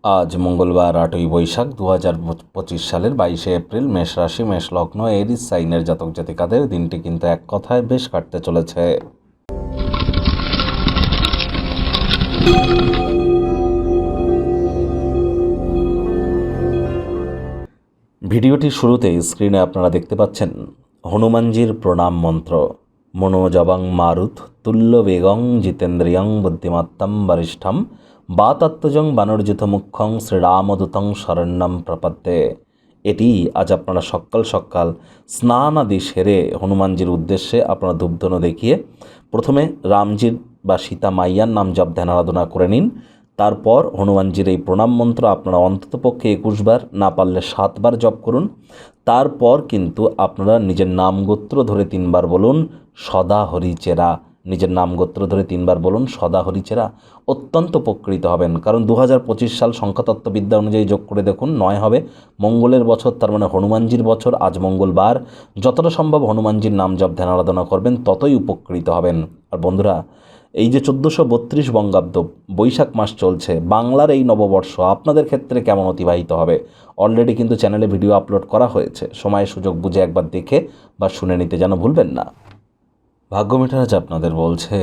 আজ মঙ্গলবার 8ই বৈশাখ 2025 সালের 22শে এপ্রিল। মেষ রাশি, মেষ লগ্ন, এরিস সাইনের জাতক জাতিকাদের দিনটি কিন্তু এক কথায় বেশ কাটতে চলেছে। ভিডিওটির শুরুতে স্ক্রিনে আপনারা দেখতে পাচ্ছেন হনুমানজির প্রণাম মন্ত্র। মনোজবং মারুত তুল্য বেগং জিতেন্দ্রিয়ং বুদ্ধিমত্তম বরিষ্ঠম বাতাত্মজং বানর্জিত মুখ্যং শ্রীরামদূতং শরণ্যম প্রপদ্যে। এটি আজ আপনারা সকাল সকাল স্নান আদি সেরে হনুমানজির উদ্দেশ্যে আপনারা ধূপধুনো দেখিয়ে প্রথমে রামজির বা সীতা মাইয়ার নাম জপ ধ্যান আরাধনা করে নিন। তারপর হনুমানজির এই প্রণাম মন্ত্র আপনারা অন্ততপক্ষে 21 বার, না পারলে 7 বার জপ করুন। তারপর কিন্তু আপনারা নিজের নাম গোত্র ধরে 3 বার বলুন সদা হরিচেরা। নিজের নাম গোত্র ধরে 3 বার বলুন সদা হরিচেরা। অত্যন্ত উপকৃত হবেন, কারণ 2025 সাল সংখ্যাতত্ত্ববিদ্যা অনুযায়ী যোগ করে দেখুন 9 হবে। মঙ্গলের বছর, তার মানে হনুমানজির বছর। আজ মঙ্গলবার, যতটা সম্ভব হনুমানজির নাম জপ ধ্যান আরাধনা করবেন, ততই উপকৃত হবেন। আর বন্ধুরা, এই যে 1432 বঙ্গাব্দ বৈশাখ মাস চলছে, বাংলার এই নববর্ষ আপনাদের ক্ষেত্রে কেমন অতিবাহিত হবে অলরেডি কিন্তু চ্যানেলে ভিডিও আপলোড করা হয়েছে। সময় সুযোগ বুঝে একবার দেখে বা শুনে নিতে যেন ভুলবেন না। ভাগ্য মিটার আজ আপনাদের বলছে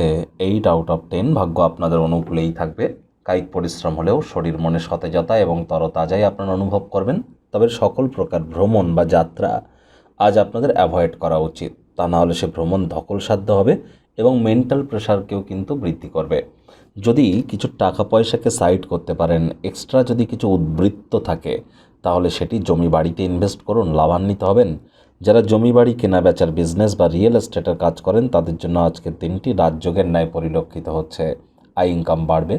8 আউট অফ 10। ভাগ্য আপনাদের অনুকূলেই থাকবে। কায়িক পরিশ্রম হলেও শরীর মনে সতেজতা এবং তরতাজাই আপনারা অনুভব করবেন। তবে সকল প্রকার ভ্রমণ বা যাত্রা আজ আপনাদের অ্যাভয়েড করা উচিত। তা না হলে সে ভ্রমণ ধকলসাধ্য হবে এবং মেন্টাল প্রেশারকেও কিন্তু বৃদ্ধি করবে। যদি কিছু টাকা পয়সাকে সাইড করতে পারেন, এক্সট্রা যদি কিছু উদ্বৃত্ত থাকে, তাহলে সেটি জমি বাড়িতে ইনভেস্ট করুন, লাভান্বিত হবেন। যারা জমি বাড়ি কেনা বেচার বিজনেস বা রিয়েল এস্টেটের কাজ করেন, তাদের জন্য আজকের দিনটি রাজযোগের ন্যায় পরিলক্ষিত হচ্ছে। আয় ইনকাম বাড়বে।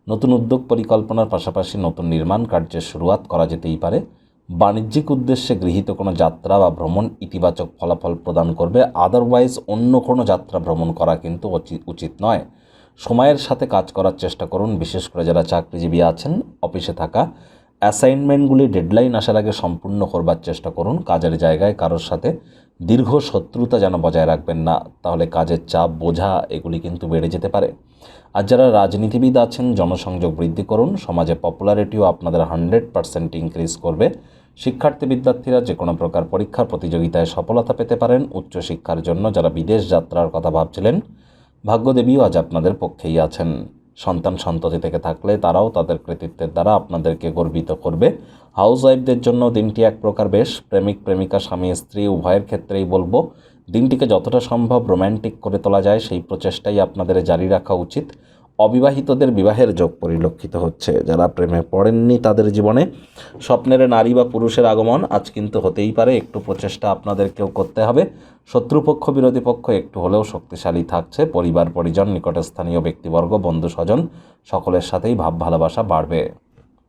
নতুন উদ্যোগ পরিকল্পনার পাশাপাশি নতুন নির্মাণ কার্যের শুরুয়াত করা যেতেই পারে। বাণিজ্যিক উদ্দেশ্যে গৃহীত কোনো যাত্রা বা ভ্রমণ ইতিবাচক ফলাফল প্রদান করবে। আদারওয়াইজ অন্য কোনো যাত্রা ভ্রমণ করা কিন্তু উচিত নয়। সময়ের সাথে কাজ করার চেষ্টা করুন। বিশেষ করে যারা চাকরিজীবী আছেন, অফিসে থাকা অ্যাসাইনমেন্টগুলি ডেডলাইন আসার আগে সম্পূর্ণ করবার চেষ্টা করুন। কাজের জায়গায় কারোর সাথে দীর্ঘ শত্রুতা যেন বজায় রাখবেন না, তাহলে কাজের চাপ, বোঝা এগুলি কিন্তু বেড়ে যেতে পারে। আর যারা রাজনীতিবিদ আছেন, জনসংযোগ বৃদ্ধি করুন। সমাজে পপুলারিটিও আপনাদের 100% ইনক্রিজ করবে। শিক্ষার্থী বিদ্যার্থীরা যে কোনো প্রকার পরীক্ষার প্রতিযোগিতায় সফলতা পেতে পারেন। উচ্চশিক্ষার জন্য যারা বিদেশ যাত্রার কথা ভাবছিলেন, ভাগ্যদেবীও আজ আপনাদের পক্ষেই আছেন। সন্তান সন্ততি থেকে থাকলে তারাও তাদের কৃতিত্বের দ্বারা আপনাদেরকে গর্বিত করবে। হাউস ওয়াইফদের জন্য দিনটি এক প্রকার বেশ। প্রেমিক প্রেমিকা, স্বামী স্ত্রী উভয়ের ক্ষেত্রেই বলবো, দিনটিকে যতটা সম্ভব রোম্যান্টিক করে তোলা যায় সেই প্রচেষ্টাই আপনাদের জারি রাখা উচিত। অবিবাহিতদের বিবাহের যোগ পরিলক্ষিত হচ্ছে। যারা প্রেমে পড়েননি তাদের জীবনে স্বপ্নের নারী বা পুরুষের আগমন আজ কিন্তু হতেই পারে। একটু প্রচেষ্টা আপনাদেরকেও করতে হবে। শত্রুপক্ষ বিরোধী পক্ষ একটু হলেও শক্তিশালী থাকছে। পরিবার পরিজন, নিকটস্থানীয় ব্যক্তিবর্গ, বন্ধু স্বজন সকলের সাথেই ভাব ভালোবাসা বাড়বে।